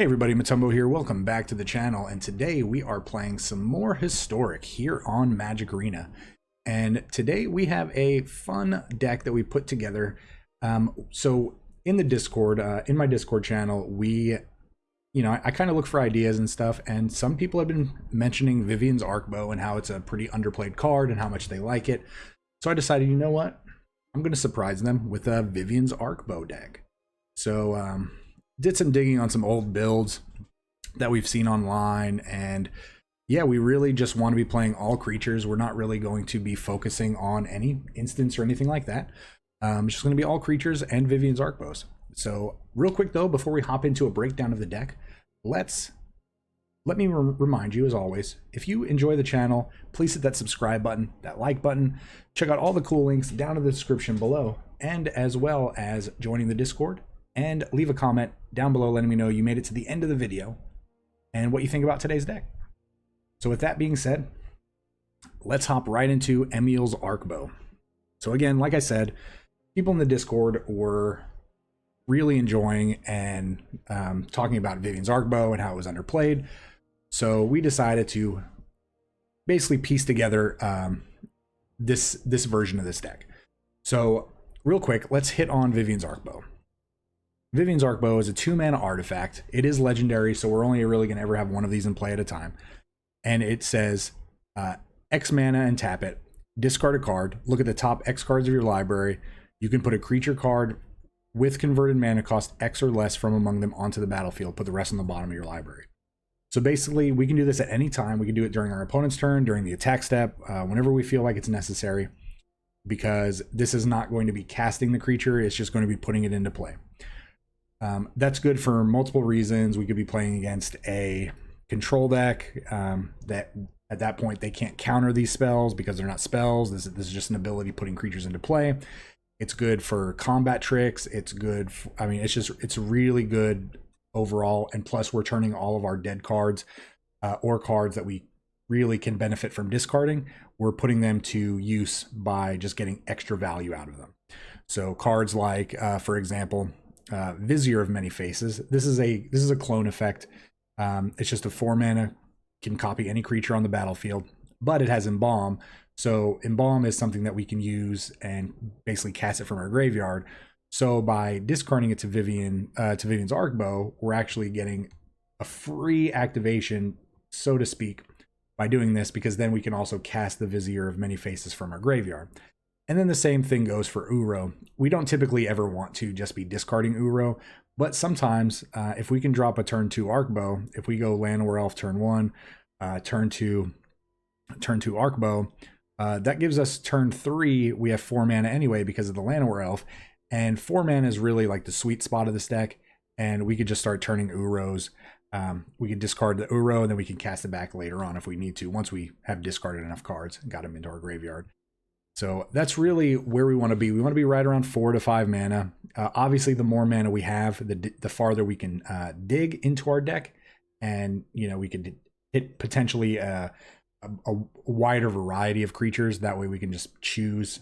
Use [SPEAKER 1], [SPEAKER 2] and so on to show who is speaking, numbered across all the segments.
[SPEAKER 1] Hey everybody, Matumbo here. Welcome back to the channel, and today we are playing some more Historic here on Magic Arena. And today we have a fun deck that we put together. So in the Discord, in my Discord channel, I kind of look for ideas and stuff, and some people have been mentioning Vivien's Arkbow and how it's a pretty underplayed card and how much they like it. So I decided, you know what? I'm going to surprise them with a Vivien's Arkbow deck. So, did some digging on some old builds that we've seen online, and yeah, we really just want to be playing all creatures. We're not really going to be focusing on any instance or anything like that. It's just going to be all creatures and Vivien's Arkbows. So real quick though, before we hop into a breakdown of the deck, let me remind you, as always, if you enjoy the channel, please hit that subscribe button, that like button, check out all the cool links down in the description below, and as well as joining the Discord. And leave a comment down below letting me know you made it to the end of the video and what you think about today's deck. So with that being said, let's hop right into Emiel's Arkbow. So again, like I said, people in the Discord were really enjoying and talking about Vivien's Arkbow and how it was underplayed. So we decided to basically piece together this version of this deck. So real quick, let's hit on Vivien's Arkbow. Vivien's Arkbow is a 2-mana artifact. It is legendary, so we're only really going to ever have one of these in play at a time. And it says X mana and tap it. Discard a card. Look at the top X cards of your library. You can put a creature card with converted mana cost X or less from among them onto the battlefield. Put the rest on the bottom of your library. So basically, we can do this at any time. We can do it during our opponent's turn, during the attack step, whenever we feel like it's necessary, because this is not going to be casting the creature. It's just going to be putting it into play. That's good for multiple reasons. We could be playing against a control deck that at that point they can't counter these spells because they're not spells. This is just an ability putting creatures into play. It's good for combat tricks. It's good. It's really good overall. And plus, we're turning all of our dead cards or cards that we really can benefit from discarding. We're putting them to use by just getting extra value out of them. So cards like, for example, Vizier of Many Faces. This is a clone effect. It's just a 4-mana, can copy any creature on the battlefield, but it has Embalm. So Embalm is something that we can use and basically cast it from our graveyard. So by discarding it to Vivien's Arkbow, we're actually getting a free activation, so to speak, by doing this, because then we can also cast the Vizier of Many Faces from our graveyard. And then the same thing goes for Uro. We don't typically ever want to just be discarding Uro, but sometimes if we can drop a turn 2 Arkbow, if we go Llanowar Elf turn 1, turn 2 Arkbow, that gives us turn 3. We have 4 mana anyway because of the Llanowar Elf, and 4 mana is really like the sweet spot of this deck, and we could just start turning Uros. We could discard the Uro, and then we can cast it back later on if we need to, once we have discarded enough cards and got them into our graveyard. So that's really where we want to be. We want to be right around 4 to 5 mana. Obviously, the more mana we have, the farther we can dig into our deck, and we could hit potentially a wider variety of creatures. That way, we can just choose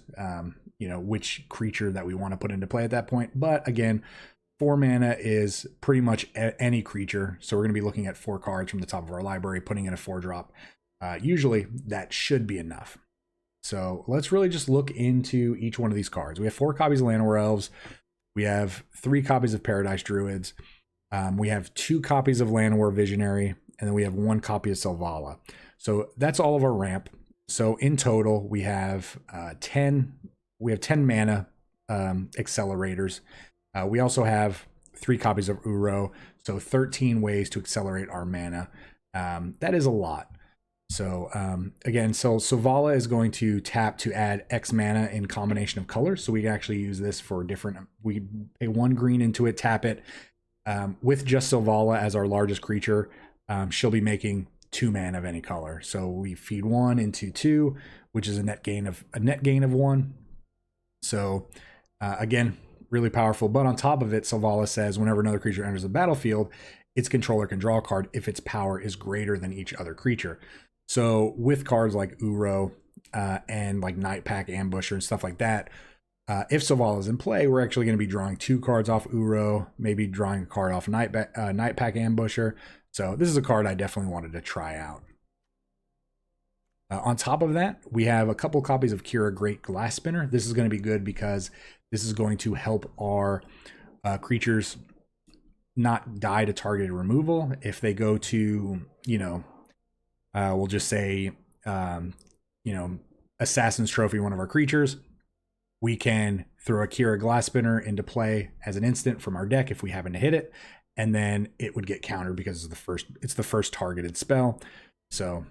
[SPEAKER 1] which creature that we want to put into play at that point. But again, 4 mana is pretty much any creature. So we're going to be looking at 4 cards from the top of our library, putting in a 4-drop. Usually, that should be enough. So let's really just look into each one of these cards. We have 4 copies of Llanowar Elves. We have 3 copies of Paradise Druids. We have 2 copies of Llanowar Visionary, and then we have 1 copy of Selvala. So that's all of our ramp. So in total, we have 10 mana accelerators. We also have 3 copies of Uro, so 13 ways to accelerate our mana. That is a lot. So again, Selvala is going to tap to add X mana in combination of colors. So we can actually use this for different, we pay 1 green into it, tap it. With just Selvala as our largest creature, she'll be making 2 mana of any color. So we feed 1 into 2, which is a net gain of 1. So again, really powerful. But on top of it, Selvala says whenever another creature enters the battlefield, its controller can draw a card if its power is greater than each other creature. So with cards like Uro and like Night Pack, Ambusher, and stuff like that, If Soval is in play, we're actually going to be drawing 2 cards off Uro, maybe drawing a card off Nightpack Ambusher. So this is a card I definitely wanted to try out. On top of that, we have a couple copies of Kira Great Glass Spinner. This is going to be good because this is going to help our creatures not die to targeted removal. If they go to, we'll just say, Assassin's Trophy, one of our creatures, we can throw a Kira Glass Spinner into play as an instant from our deck if we happen to hit it, and then it would get countered because it's the first targeted spell. So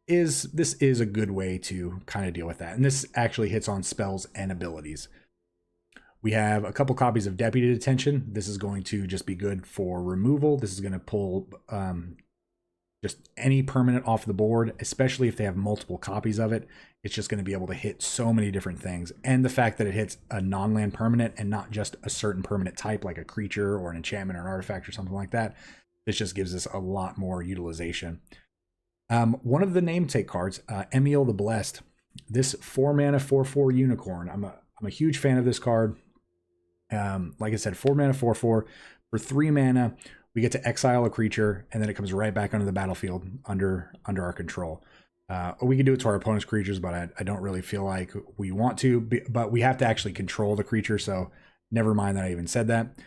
[SPEAKER 1] this is a good way to kind of deal with that. And this actually hits on spells and abilities. We have a couple copies of Deputy Detention. This is going to just be good for removal. This is going to pull just any permanent off the board, especially if they have multiple copies of it. It's just going to be able to hit so many different things. And the fact that it hits a non-land permanent and not just a certain permanent type like a creature or an enchantment or an artifact or something like that, this just gives us a lot more utilization. One of the name take cards, Emiel the Blessed. This 4-mana 4/4 unicorn. I'm a huge fan of this card. Like I said, 4-mana 4/4. For 3 mana, we get to exile a creature, and then it comes right back onto the battlefield under our control. We can do it to our opponent's creatures, but I don't really feel like we want to. But we have to actually control the creature, so never mind that I even said that.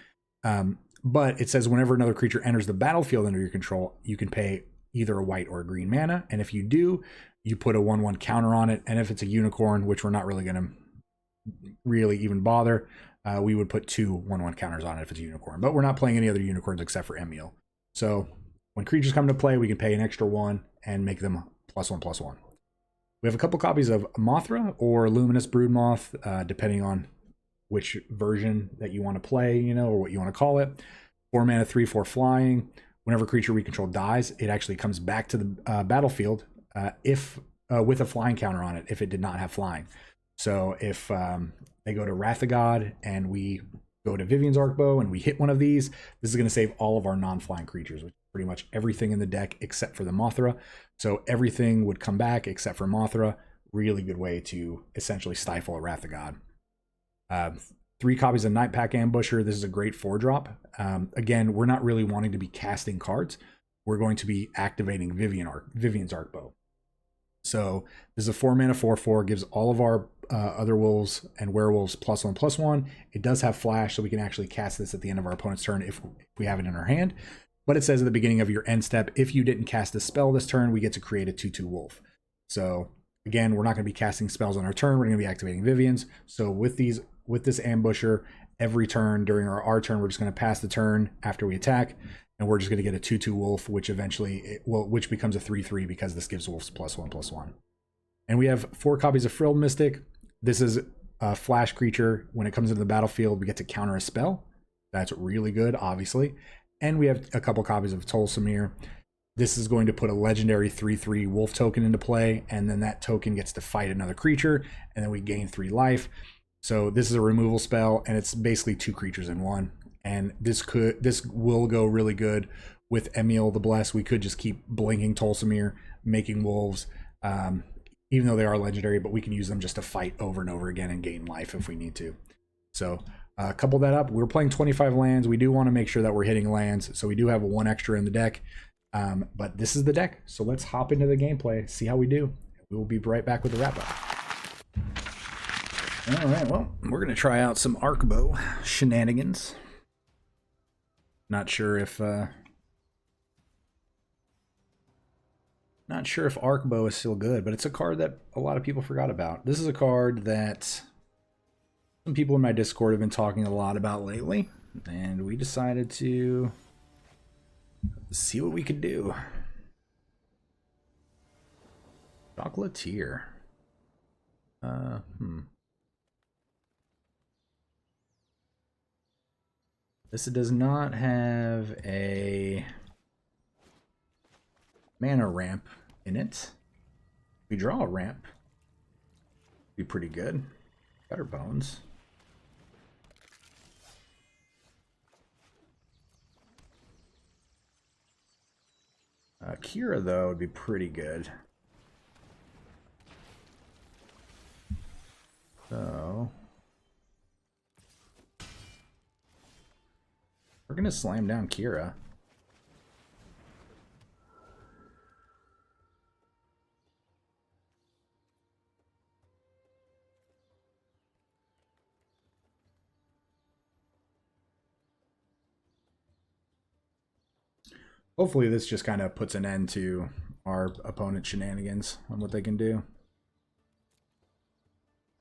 [SPEAKER 1] But it says whenever another creature enters the battlefield under your control, you can pay either a white or a green mana, and if you do, you put a 1/1 counter on it. And if it's a unicorn, which we're not really going to even bother, we would put 2 1/1 counters on it if it's a unicorn. But we're not playing any other unicorns except for Emiel. So when creatures come to play, we can pay an extra 1 and make them +1/+1. We have a couple copies of Mothra or Luminous Broodmoth, depending on which version that you want to play, or what you want to call it. 4-mana 3/4 flying. Whenever a creature we control dies, it actually comes back to the battlefield if with a flying counter on it, if it did not have flying. So if they go to Wrath of God and we go to Vivien's Arkbow and we hit one of these, this is going to save all of our non-flying creatures, which is pretty much everything in the deck except for the Mothra. So everything would come back except for Mothra. Really good way to essentially stifle a Wrath of God. 3 copies of Nightpack Ambusher. This is a great 4-drop. Again, we're not really wanting to be casting cards. We're going to be activating Vivien's Arkbow. So this is a 4-mana 4/4, gives all of our other wolves and werewolves +1/+1. It does have flash, so we can actually cast this at the end of our opponent's turn if we have it in our hand. But it says at the beginning of your end step, if you didn't cast a spell this turn, we get to create a 2/2 wolf. So again, we're not going to be casting spells on our turn. We're going to be activating Vivien's. So with this ambusher, every turn during our turn, we're just going to pass the turn after we attack, and we're just going to get a 2/2 wolf, which eventually which becomes a 3/3 because this gives wolves +1/+1. And we have 4 copies of Frilled Mystic. This is a flash creature. When it comes into the battlefield, we get to counter a spell. That's really good, obviously. And we have a couple copies of Tolsimir. This is going to put a legendary 3/3 wolf token into play, and then that token gets to fight another creature, and then we gain 3 life. So this is a removal spell, and it's basically 2 creatures in one. And this will go really good with Emiel the Blessed. We could just keep blinking Tolsimir, making wolves, even though they are legendary, but we can use them just to fight over and over again and gain life if we need to. So couple that up. We're playing 25 lands. We do want to make sure that we're hitting lands, so we do have 1 extra in the deck. But this is the deck, so let's hop into the gameplay, see how we do. We will be right back with the wrap-up. All right, well, we're going to try out some Arkbow shenanigans. Not sure if Arkbow is still good, but it's a card that a lot of people forgot about. This is a card that some people in my Discord have been talking a lot about lately, and we decided to see what we could do. Chocolatier. This does not have a mana ramp in it. If we draw a ramp, be pretty good. Better bones. Kira, though, would be pretty good. So We're gonna slam down Kira. Hopefully this just kind of puts an end to our opponent's shenanigans on what they can do.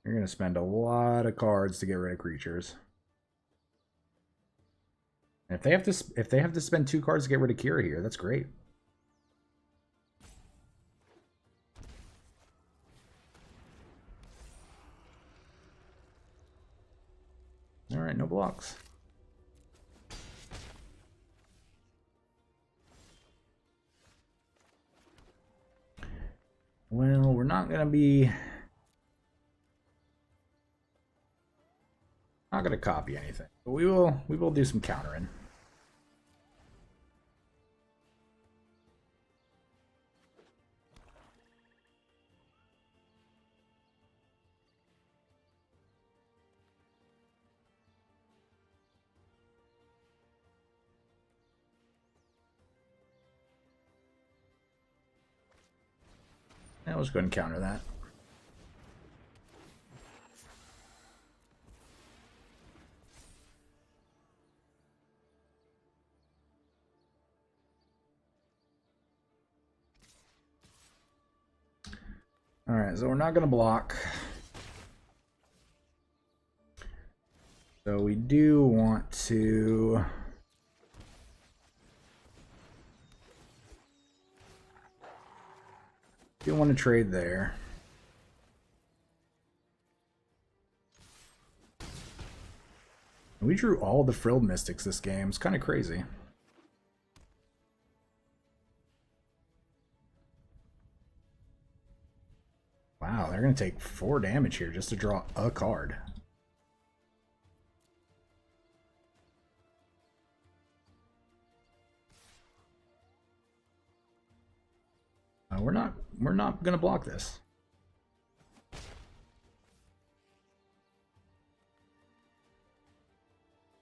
[SPEAKER 1] You're going to spend a lot of cards to get rid of creatures. And if they have to spend 2 cards to get rid of Kira here, that's great. All right, no blocks. Well, we're not going to be... Not going to copy anything, but we will do some countering. Now let's go ahead and counter that. All right, so we're not going to block. So we do want to... do want to trade there. We drew all the Frilled Mystics this game. It's kind of crazy. Wow, they're going to take 4 damage here just to draw a card. We're not going to block this.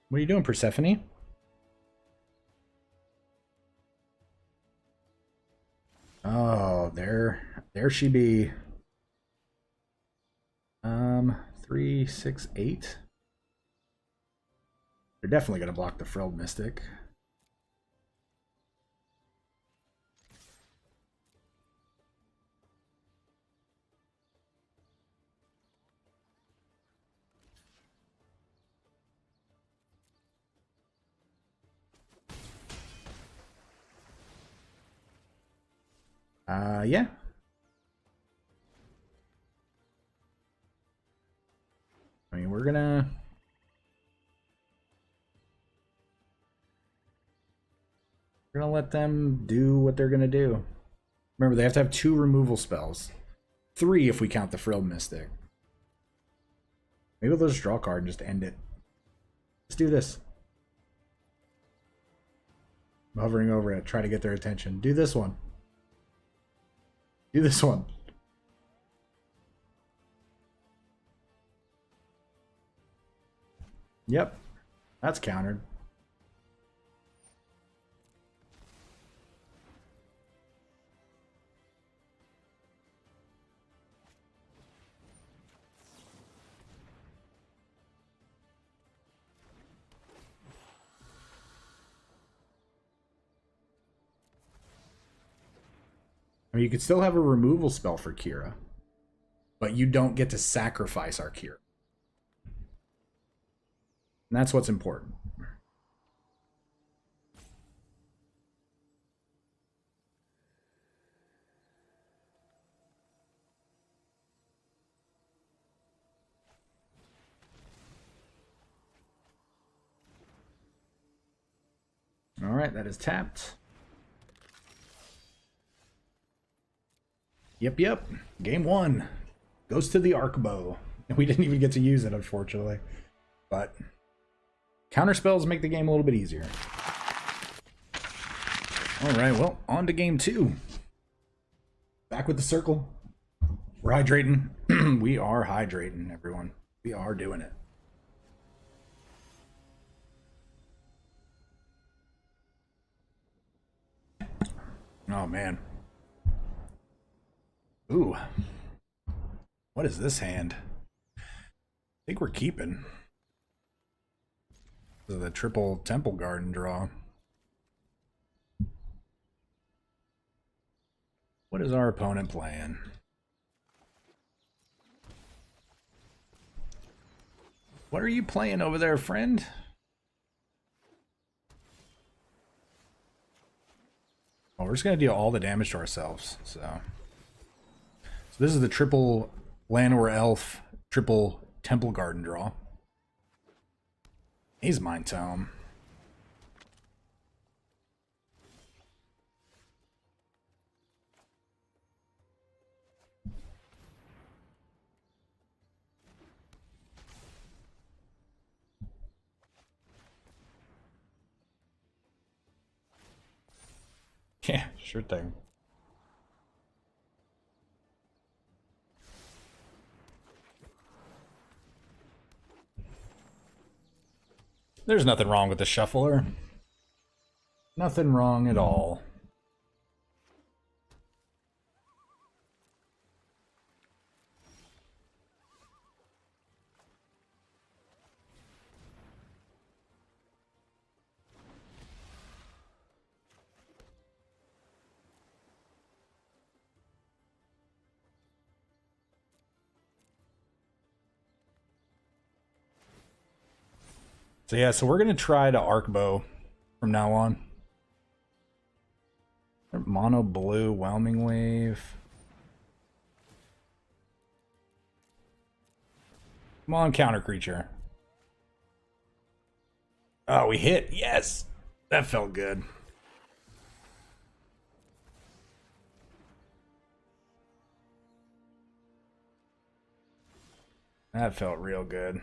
[SPEAKER 1] What are you doing, Persephone? Oh, there she be. 3, 6, 8. They're definitely going to block the Frilled Mystic. Yeah. I mean, we're gonna let them do what they're gonna do. Remember, they have to have 2 removal spells. 3 if we count the Frilled Mystic. Maybe they'll just draw a card and just end it. Let's do this. I'm hovering over it, try to get their attention. Do this one. Do this one. Yep, that's countered. I mean, you could still have a removal spell for Kira, but you don't get to sacrifice our Kira. And that's what's important. All right, that is tapped. Yep. Game 1 goes to the Arkbow. We didn't even get to use it, unfortunately. But counter spells make the game a little bit easier. All right, well, on to game 2. Back with the Cirkul. We're hydrating. We are hydrating, everyone. We are doing it. Oh, man. Ooh. What is this hand? I think we're keeping. This is the triple Temple Garden draw. What is our opponent playing? What are you playing over there, friend? Oh, we're just going to deal all the damage to ourselves. So this is the triple Llanowar Elf, triple Temple Garden draw. He's Mind Tome. Yeah, sure thing. There's nothing wrong with the shuffler. Nothing wrong at all. So yeah, so we're gonna try to Arkbow from now on. Mono blue, Whelming Wave. Come on, counter creature. Oh, we hit. Yes! That felt good. That felt real good.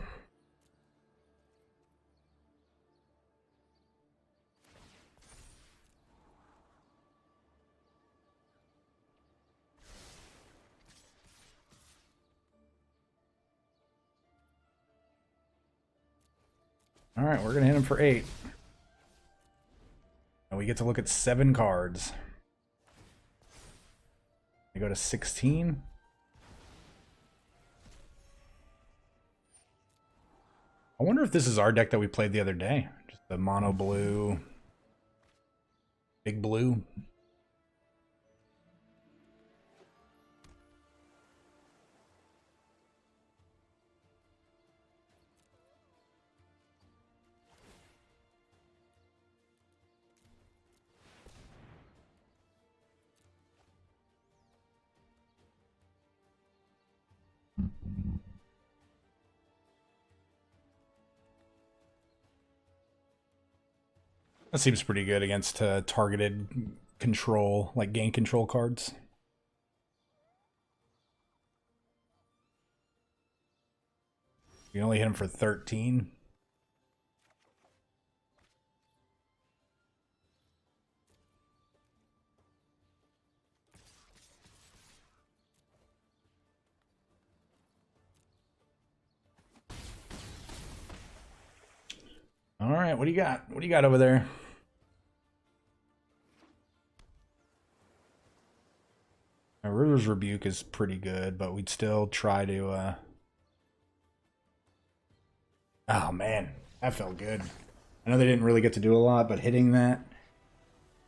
[SPEAKER 1] All right, we're gonna hit him for 8. And we get to look at 7 cards. We go to 16. I wonder if this is our deck that we played the other day. Just the mono blue, big blue. That seems pretty good against targeted control, like gain control cards. You only hit him for 13. All right, what do you got? What do you got over there? River's Rebuke is pretty good, but we'd still try to... Oh, man. That felt good. I know they didn't really get to do a lot, but hitting that...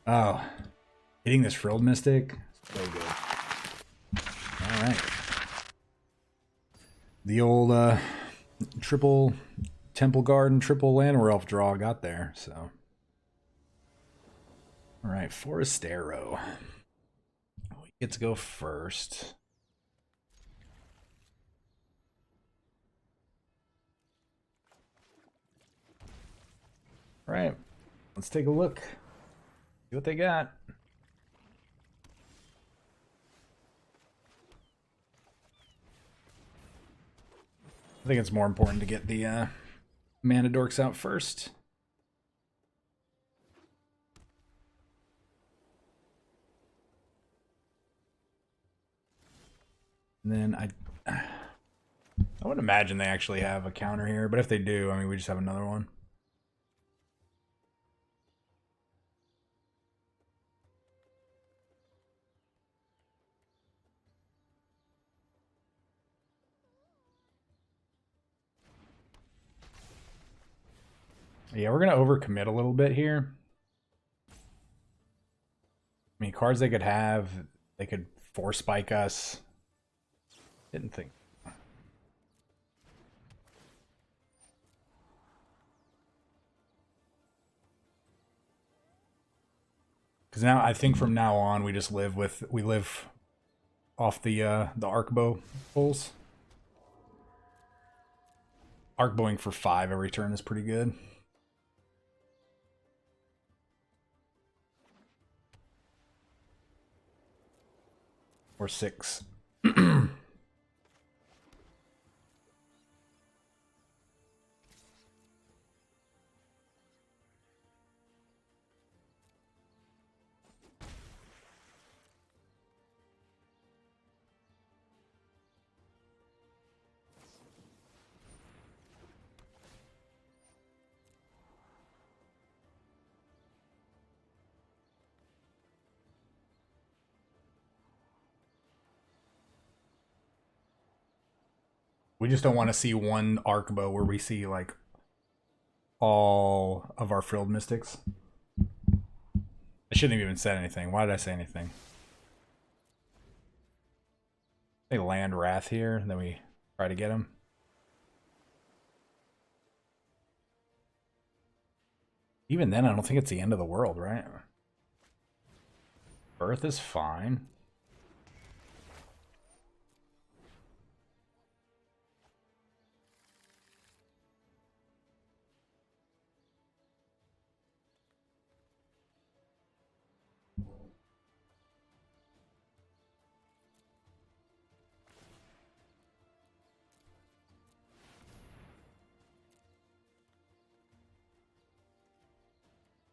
[SPEAKER 1] Oh. Hitting this Frilled Mystic? So good. Alright. The old triple Temple Garden, triple Llanowar Elf draw got there, so... Alright, Forestero. We get to go first. All right, let's take a look. See what they got. I think it's more important to get the mana dorks out first. And then I would imagine they actually have a counter here, but if they do, I mean, we just have another one. Yeah, we're gonna overcommit a little bit here. I mean, cards they could have, they could force spike us. Didn't think. Because now I think from now on we just live off the Arkbow pulls. Arkbowing for 5 every turn is pretty good. Or 6. We just don't want to see one Arkbow where we see like all of our frilled mystics. I shouldn't have even said anything. Why did I say anything? They land Wrath here, and then we try to get him. Even then, I don't think it's the end of the world, right? Birth is fine.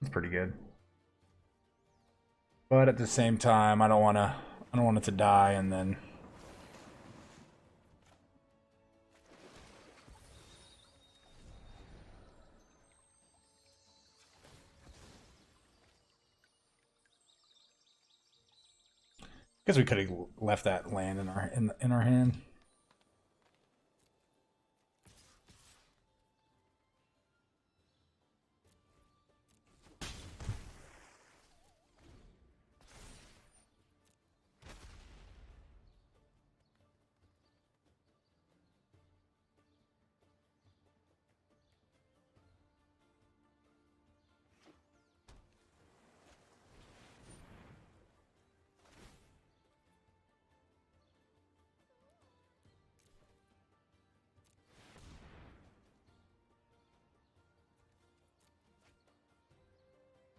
[SPEAKER 1] It's pretty good. But at the same time, I don't want it to die and then because we could have left that land in our hand.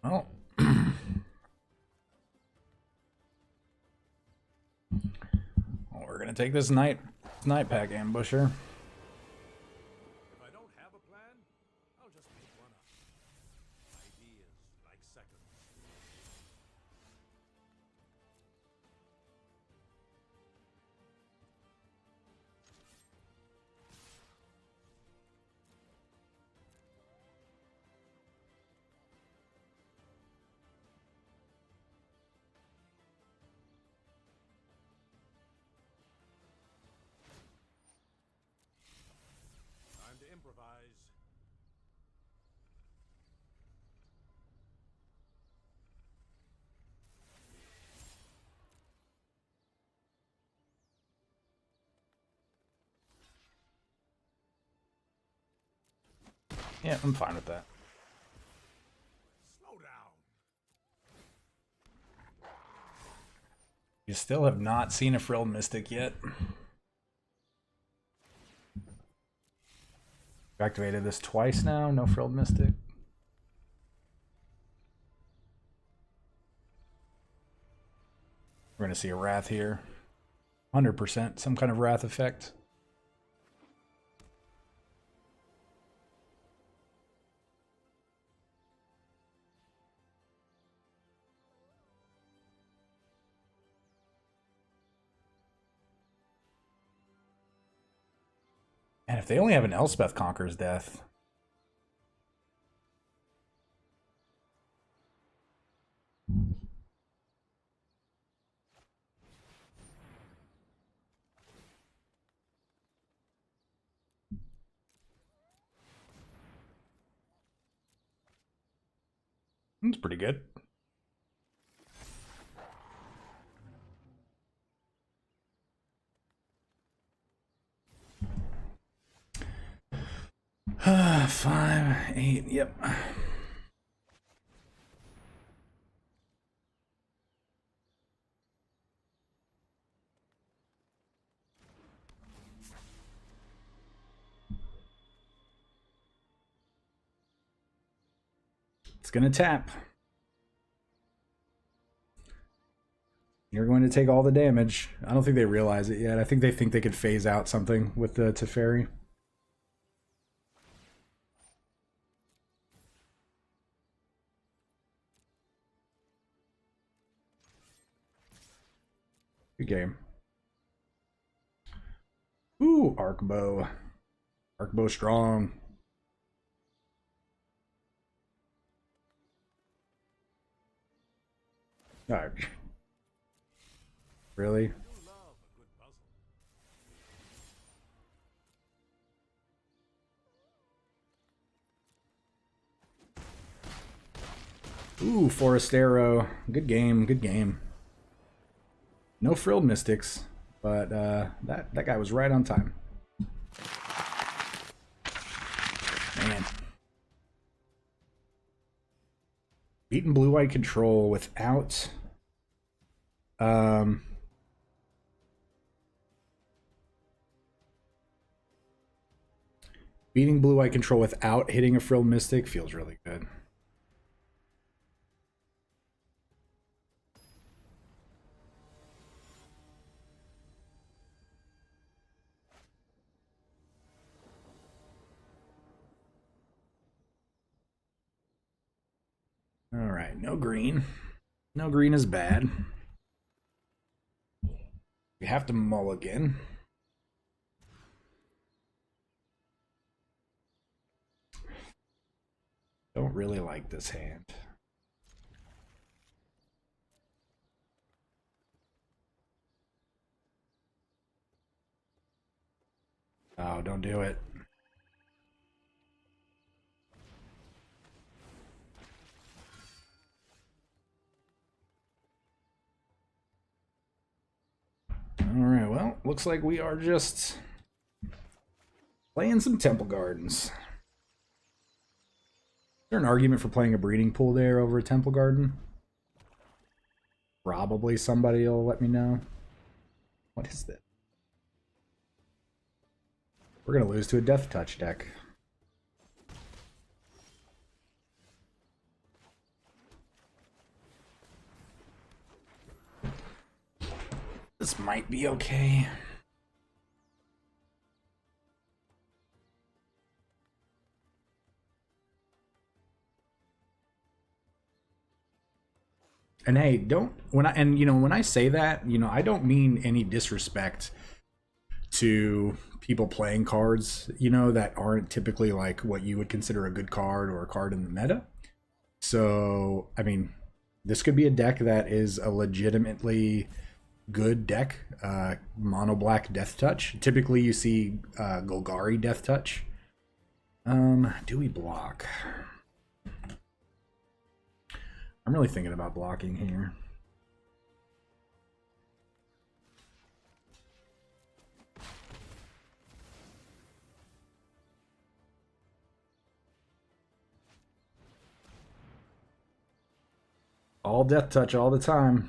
[SPEAKER 1] Oh. Well, we're gonna take this night pack ambusher.
[SPEAKER 2] If I don't have a plan, I'll just make one up. Ideas like seconds. Time to improvise.
[SPEAKER 1] Yeah, I'm fine with that.
[SPEAKER 2] Slow down.
[SPEAKER 1] You still have not seen a frilled mystic yet. We've activated this twice now, no frilled mystic. We're gonna see a wrath here. 100%, some kind of wrath effect. And if they only have an Elspeth Conqueror's Death. That's pretty good. Five, 8, yep. It's gonna tap. You're going to take all the damage. I don't think they realize it yet. I think they could phase out something with the Teferi. Good game. Ooh, Arkbow. Arkbow strong. Alright. Really? Ooh, Forestero. Good game, good game. No frilled mystics, but that guy was right on time. Man. Beaten blue-white control without beating blue-white control without hitting a frilled mystic feels really good. All right, no green. No green is bad. We have to mulligan. Don't really like this hand. Oh, don't do it. Alright, well, looks like we are just playing some Temple Gardens. Is there an argument for playing a breeding pool there over a Temple Garden? Probably somebody will let me know. What is this? We're going to lose to a Death Touch deck. This might be okay. And hey, when I say that, I don't mean any disrespect to people playing cards, that aren't typically like what you would consider a good card or a card in the meta. So, I mean, this could be a deck that is a legitimately good deck. Mono black Death Touch. Typically you see Golgari Death Touch. Do we block? I'm really thinking about blocking here. All Death Touch all the time.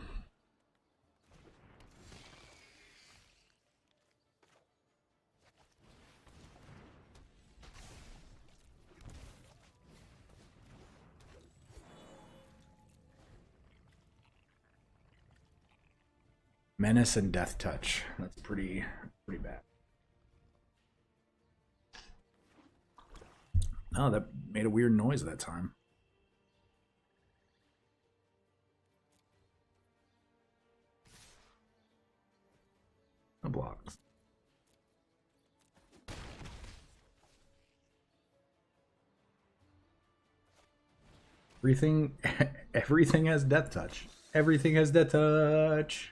[SPEAKER 1] Menace and Death Touch. That's pretty bad. Oh, that made a weird noise that time. No blocks. Everything has Death Touch. Everything has Death Touch.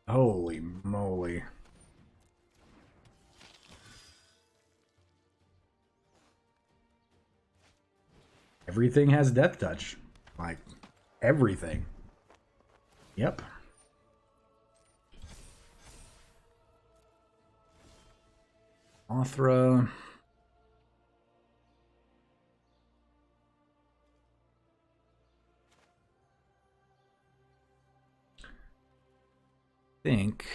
[SPEAKER 1] Holy moly. Everything has death touch. Like, everything. Yep. Mothra. Think.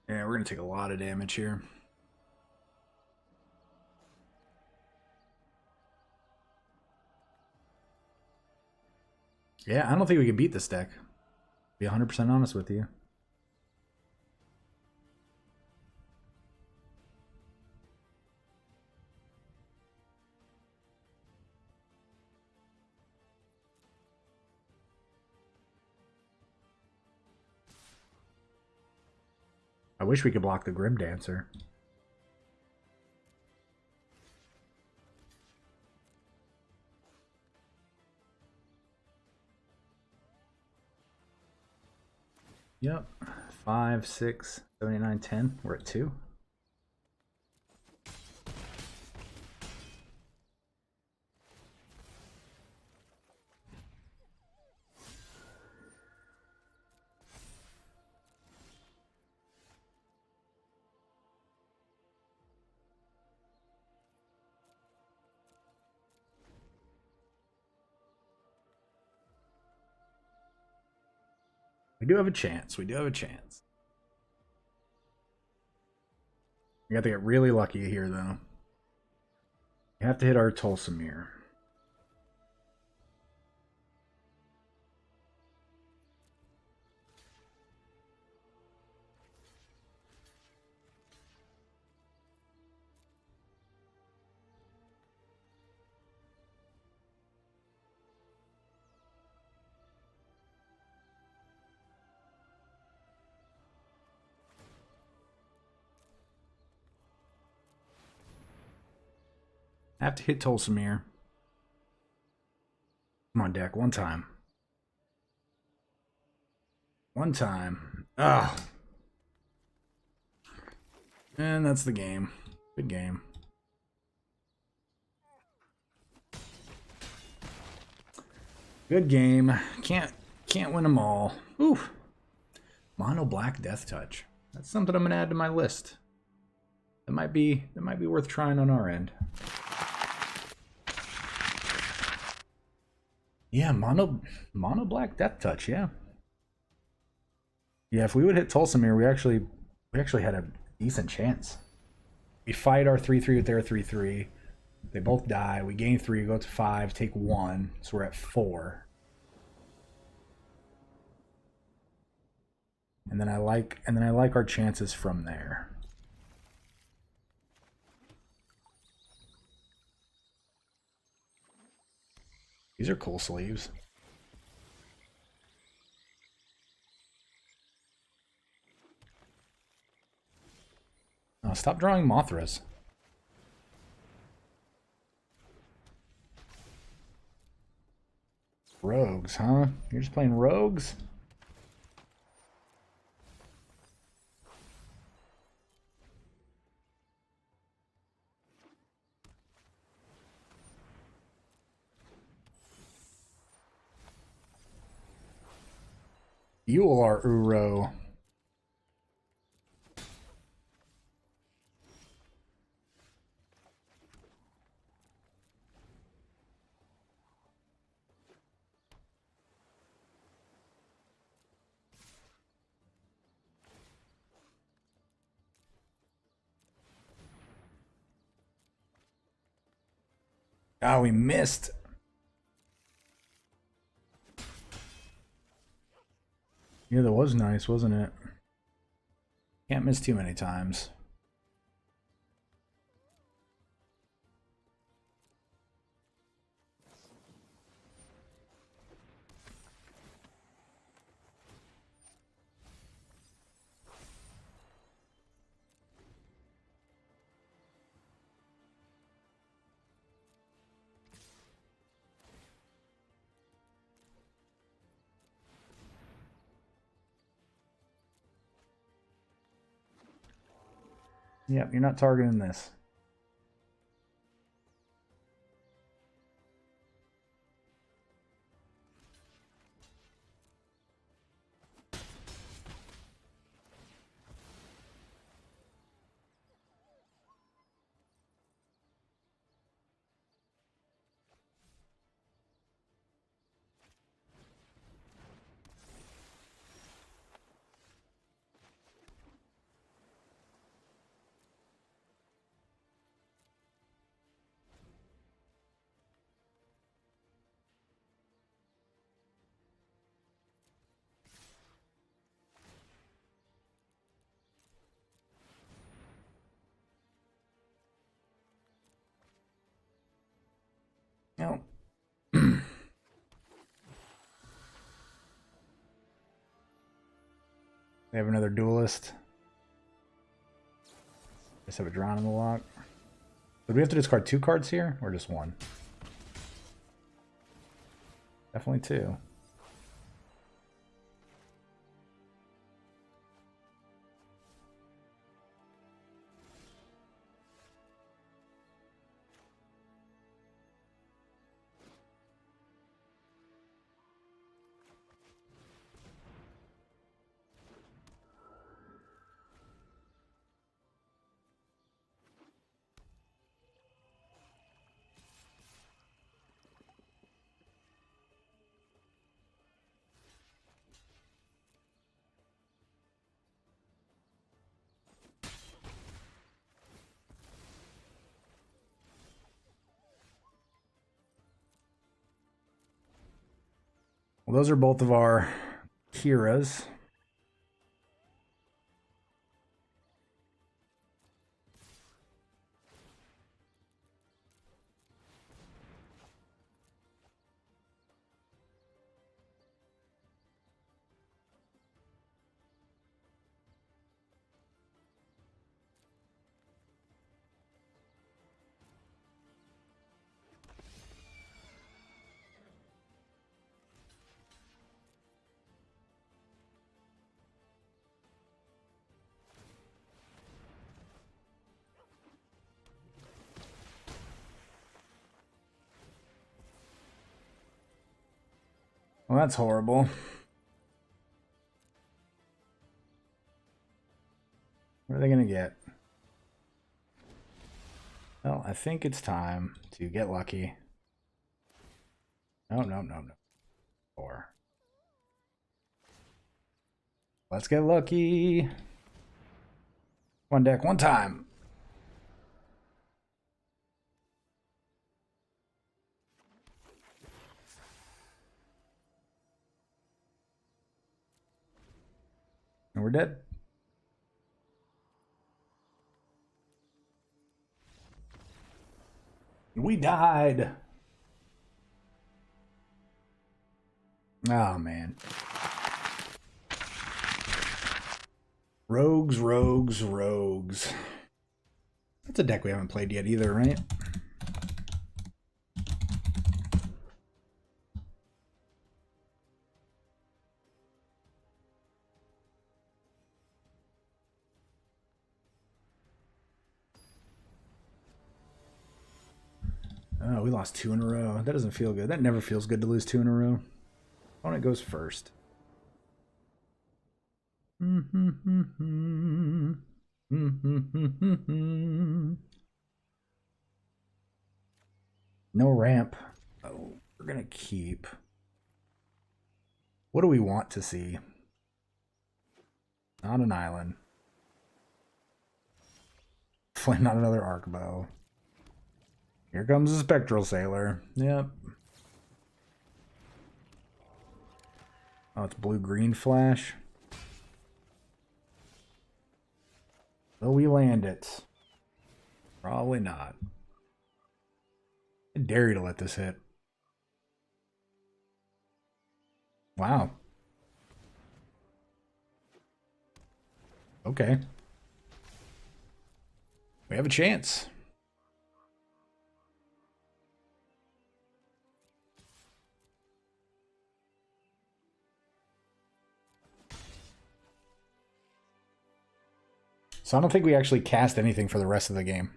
[SPEAKER 1] Yeah, we're going to take a lot of damage here. Yeah, I don't think we can beat this deck. To be 100% honest with you. I wish we could block the Grim Dancer. Yep. 5, 6, 7, 8, 9, 10. We're at 2. We do have a chance. We do have a chance. We have to get really lucky here, though. We have to hit our Tulsamir. I have to hit Tulsamir. Come on, deck. One time. One time. Ah. And that's the game. Good game. Good game. Can't win them all. Ooh. Mono black death touch. That's something I'm gonna add to my list. That might be worth trying on our end. Yeah, mono black death touch, yeah. Yeah, if we would hit Tulsamir, we actually had a decent chance. We fight our 3/3 with their 3/3. They both die. We gain 3, go to 5, take 1, so we're at 4. And then I like our chances from there. These are cool sleeves. Oh, stop drawing Mothras. Rogues, huh? You're just playing rogues? You are Uro. Ah, we missed. Yeah, that was nice, wasn't it? Can't miss too many times. Yep, you're not targeting this. No. They have another duelist. Just have a Drown in the lock. Would we have to discard 2 cards here, or just 1? Definitely 2. Well, those are both of our Kiras. Well, that's horrible. What are they going to get? Well, I think it's time to get lucky. No. 4. Let's get lucky. One deck, one time. And we're dead. We died. Oh, man. Rogues. That's a deck we haven't played yet either, right? Oh, we lost 2 in a row. That doesn't feel good. That never feels good to lose 2 in a row. Opponent goes first. No ramp. Oh, we're gonna keep. What do we want to see? Not an island. Not another Arkbow. Here comes the Spectral Sailor. Yep. Oh, it's blue-green flash. Will we land it? Probably not. I dare you to let this hit. Wow. Okay. We have a chance. So I don't think we actually cast anything for the rest of the game.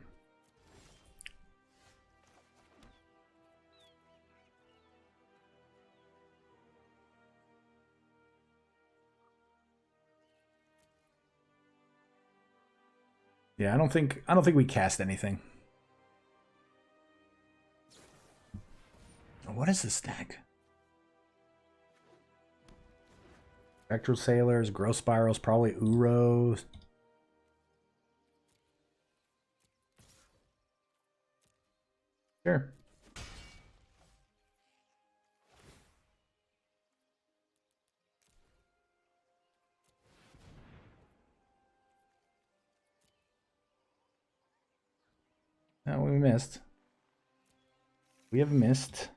[SPEAKER 1] Yeah, I don't think we cast anything. What is this deck? Spectral Sailors, Growth Spirals, probably Uros. Sure. No, we missed. We have missed.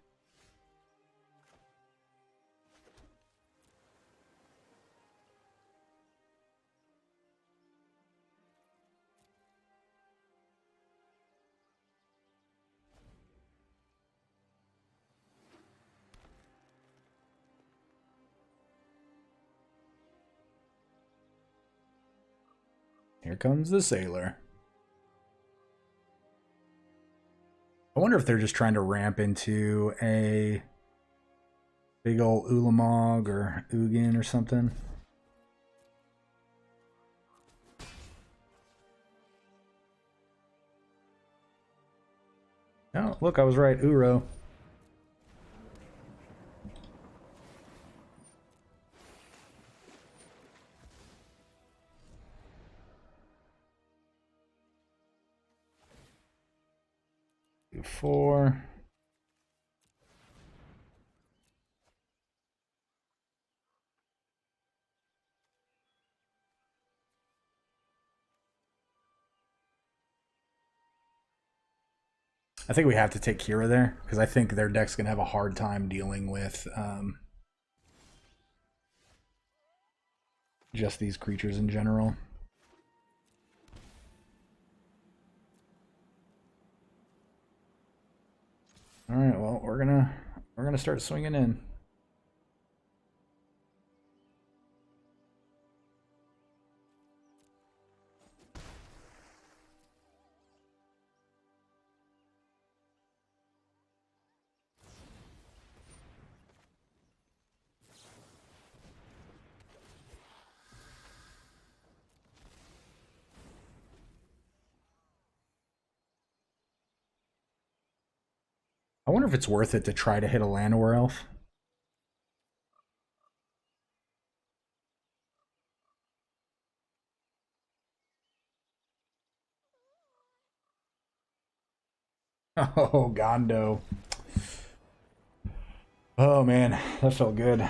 [SPEAKER 1] Here comes the sailor. I wonder if they're just trying to ramp into a big old Ulamog or Ugin or something. Oh, look, I was right. Uro. Four. I think we have to take Kira there because I think their deck's gonna have a hard time dealing with just these creatures in general. All right, well, we're gonna start swinging in. I wonder if it's worth it to try to hit a Llanowar Elf. Oh, Gondo. Oh, man. That felt good.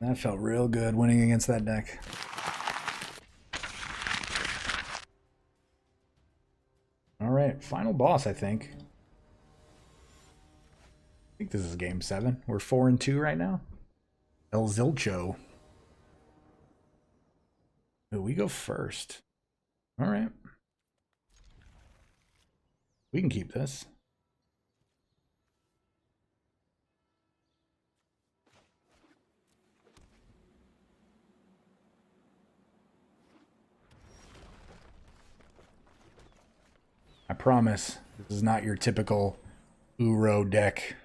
[SPEAKER 1] That felt real good winning against that deck. All right. Final boss, I think. I think this is game 7. We're 4-2 right now. El Zilcho. Oh, we go first. All right. We can keep this. I promise, this is not your typical Uro deck.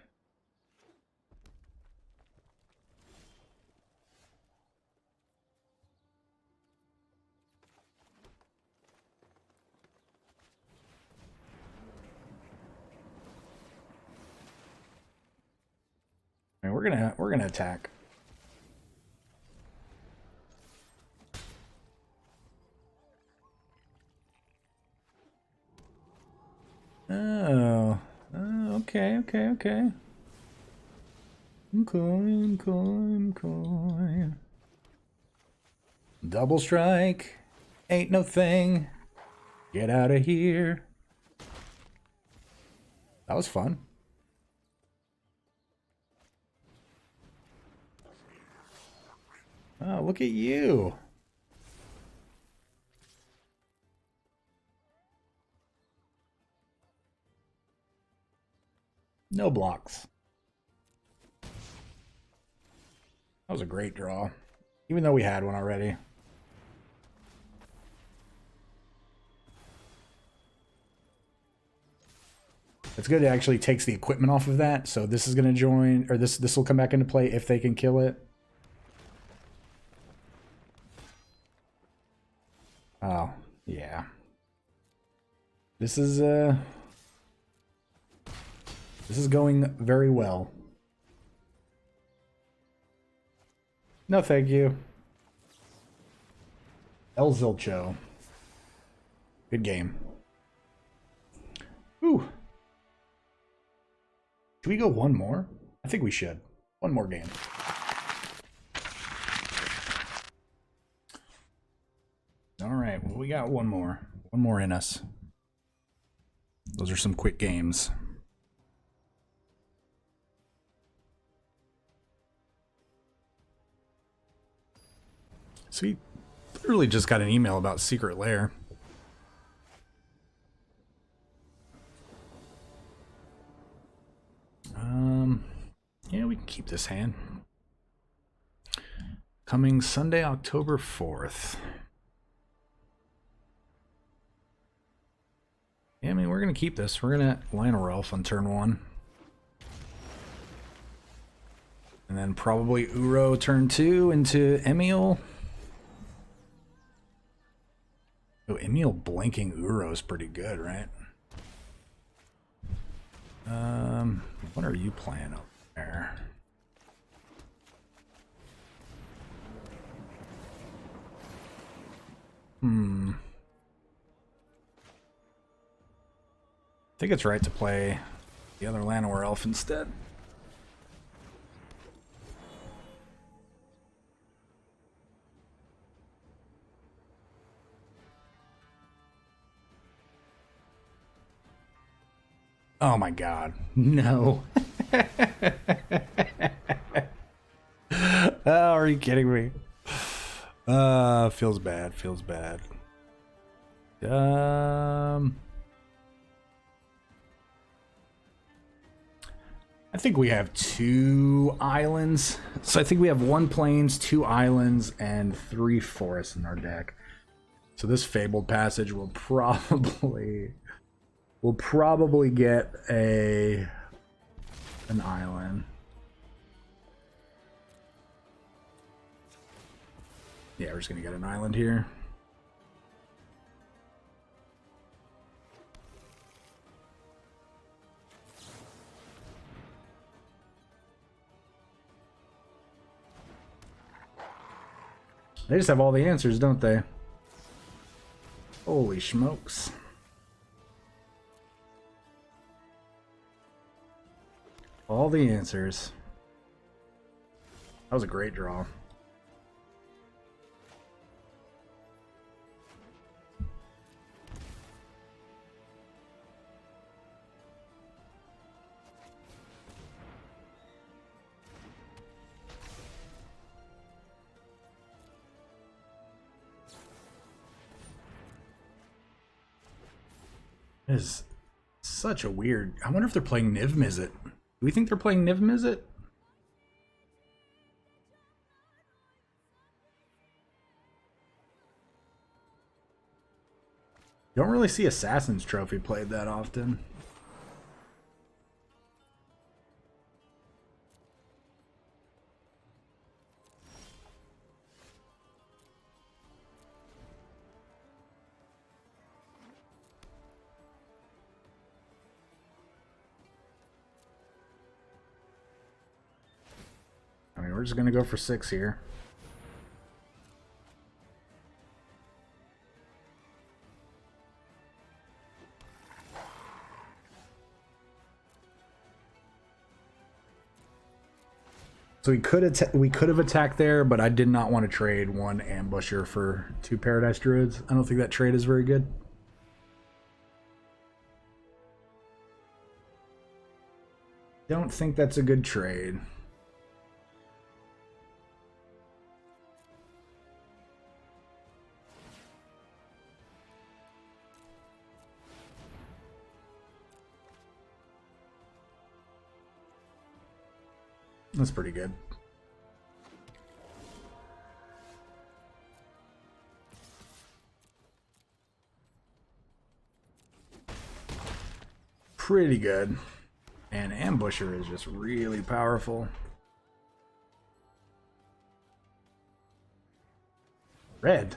[SPEAKER 1] I mean, we're gonna attack. Oh, okay. Okay. Double strike. Ain't no thing. Get out of here. That was fun. Oh, look at you. No blocks. That was a great draw, even though we had one already. It's good. It actually takes the equipment off of that. So this is going to join, or this will come back into play if they can kill it. Oh, yeah. This is going very well. No, thank you. El Zilcho. Good game. Ooh. Should we go one more? I think we should. One more game. All right, well, we got one more. One more in us. Those are some quick games. So we literally just got an email about Secret Lair. Yeah, we can keep this hand. Coming Sunday, October 4th. Yeah, I mean, we're going to keep this. We're going to Llanowar Elf on turn 1. And then probably Uro turn 2 into Emiel. Oh, Emiel blinking Uro is pretty good, right? What are you playing up there? I think it's right to play the other Llanowar Elf instead. Oh my god. No. Oh, are you kidding me? Feels bad, feels bad. I think we have 2 islands. So I think we have 1 plains, 2 islands, and 3 forests in our deck. So this Fabled Passage will probably get an island. Yeah, we're just gonna get an island here. They just have all the answers, don't they? Holy smokes. All the answers. That was a great draw. It is such a weird... I wonder if they're playing Niv Mizzet. Do we think they're playing Niv Mizzet? Don't really see Assassin's Trophy played that often. I mean, we're just gonna go for 6 here. So we could have attacked there, but I did not want to trade 1 ambusher for 2 Paradise Druids. I don't think that trade is very good. Don't think that's a good trade. That's pretty good. pretty good. And Ambusher is just really powerful. Red.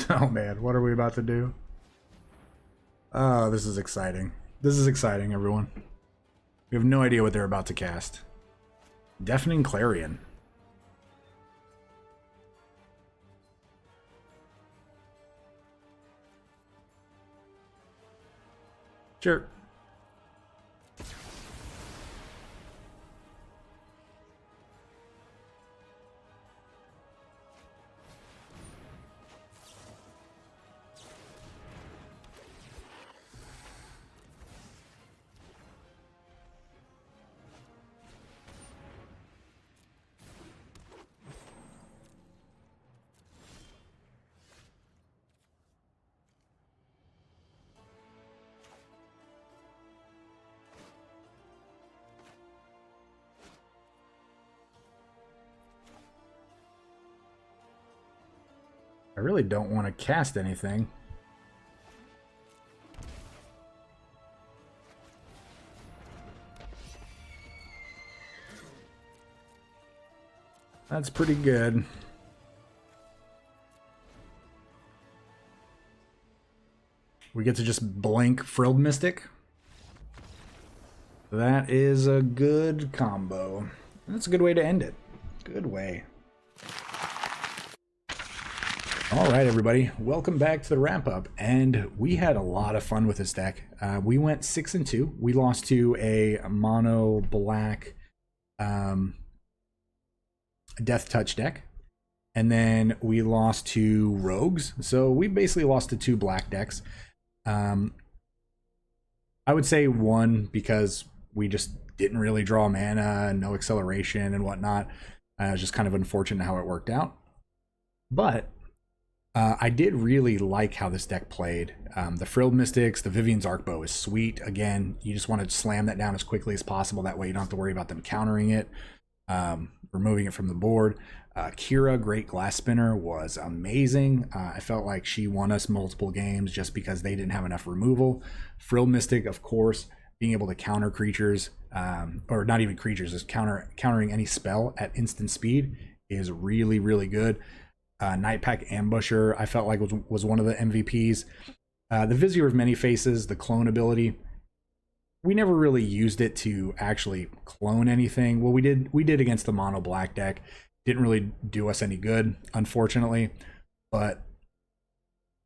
[SPEAKER 1] Oh man, what are we about to do? Oh, this is exciting. This is exciting, everyone. We have no idea what they're about to cast. Deafening Clarion. Sure. I really don't want to cast anything. That's pretty good. We get to just blank Frilled Mystic. That is a good combo. That's a good way to end it. Good way. All right, everybody, welcome back to the wrap up, and we had a lot of fun with this deck. We went 6-2. We lost to a mono black Death Touch deck, and then we lost to rogues. So we basically lost to 2 black decks. I would say 1 because we just didn't really draw mana, no acceleration and whatnot. It was just kind of unfortunate how it worked out, but I did really like how this deck played. The Frilled Mystics, the Vivien's Arkbow is sweet. Again, you just want to slam that down as quickly as possible. That way you don't have to worry about them countering it, removing it from the board. Kira, Great Glass Spinner, was amazing. I felt like she won us multiple games just because they didn't have enough removal. Frilled Mystic, of course, being able to counter creatures, or not even creatures, just countering any spell at instant speed is really, really good. Nightpack Ambusher, I felt like was one of the MVPs. The Vizier of Many Faces, the clone ability, we never really used it to actually clone anything. Well, we did against the mono black deck. Didn't really do us any good, unfortunately. But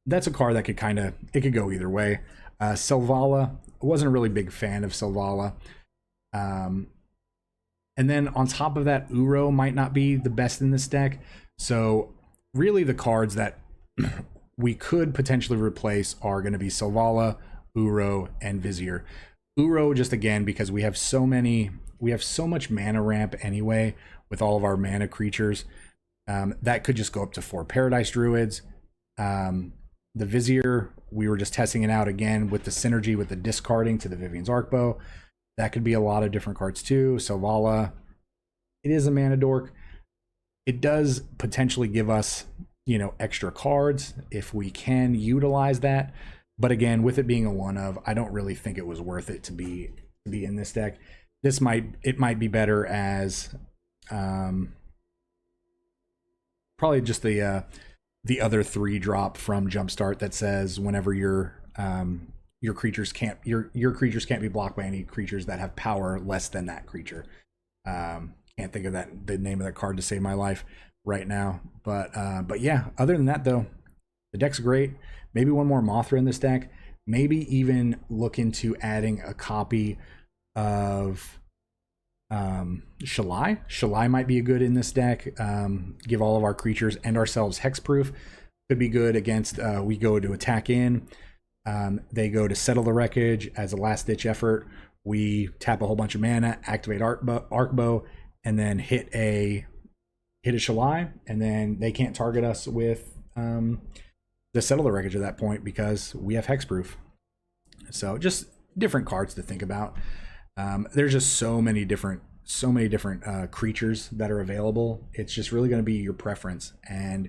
[SPEAKER 1] that's a card that it could go either way. Selvala, I wasn't a really big fan of Selvala. And then on top of that, Uro might not be the best in this deck. So really the cards that we could potentially replace are going to be Selvala, Uro, and Vizier. Uro, just again, because we have so much mana ramp anyway with all of our mana creatures. That could just go up to 4 Paradise Druids. The Vizier, we were just testing it out again with the synergy with the discarding to the Vivien's Arkbow. That could be a lot of different cards too. Selvala, it is a mana dork. It does potentially give us, extra cards if we can utilize that. But again, with it being a 1-of, I don't really think it was worth it to be in this deck. It might be better as probably just the other 3-drop from Jumpstart that says whenever your creatures can't be blocked by any creatures that have power less than that creature. Can't think of the name of that card to save my life right now, but yeah, other than that though, the deck's great. Maybe one more Mothra in this deck. Maybe even look into adding a copy of Shalai. Shalai might be good in this deck. Give all of our creatures and ourselves hexproof. Could be good against we go to attack in, they go to settle the wreckage as a last ditch effort. We tap a whole bunch of mana, activate Arkbow, and then hit a Shalai, and then they can't target us with the settle the wreckage at that point because we have hexproof. So just different cards to think about. There's just so many different creatures that are available. It's just really going to be your preference, and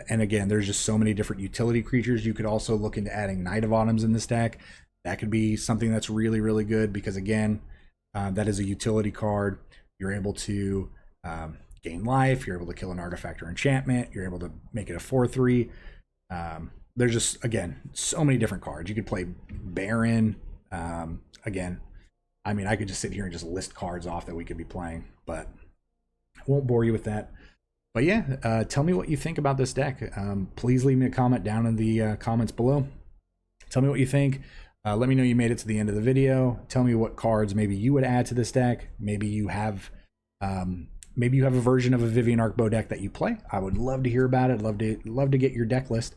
[SPEAKER 1] again, there's just so many different utility creatures. You could also look into adding Knight of Autumns in this deck. That could be something that's really, really good because, again, that is a utility card. You're able to gain life. You're able to kill an artifact or enchantment. You're able to make it a 4/3. There's just, again, so many different cards. You could play Baron. Again, I mean, I could just sit here and just list cards off that we could be playing, but I won't bore you with that. But yeah, tell me what you think about this deck. Please leave me a comment down in the comments below. Tell me what you think. Let me know you made it to the end of the video. Tell me what cards maybe you would add to this deck. Maybe you have a version of a Vivien Arkbow deck that you play. I would love to hear about it. Love to get your deck list.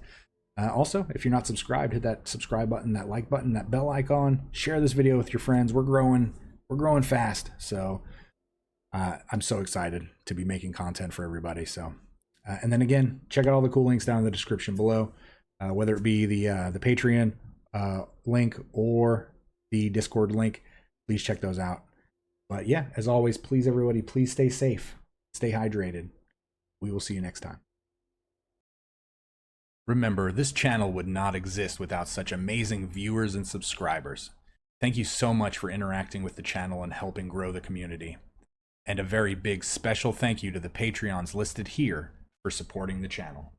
[SPEAKER 1] Also, if you're not subscribed, hit that subscribe button, that like button, that bell icon. Share this video with your friends. We're growing fast. So I'm so excited to be making content for everybody. So, and then again, check out all the cool links down in the description below, whether it be the Patreon link or the Discord link. Please check those out. But yeah, as always, please everybody, please stay safe, stay hydrated. We will see you next time. Remember, this channel would not exist without such amazing viewers and subscribers. Thank you so much for interacting with the channel and helping grow the community. And a very big special thank you to the Patreons listed here for supporting the channel.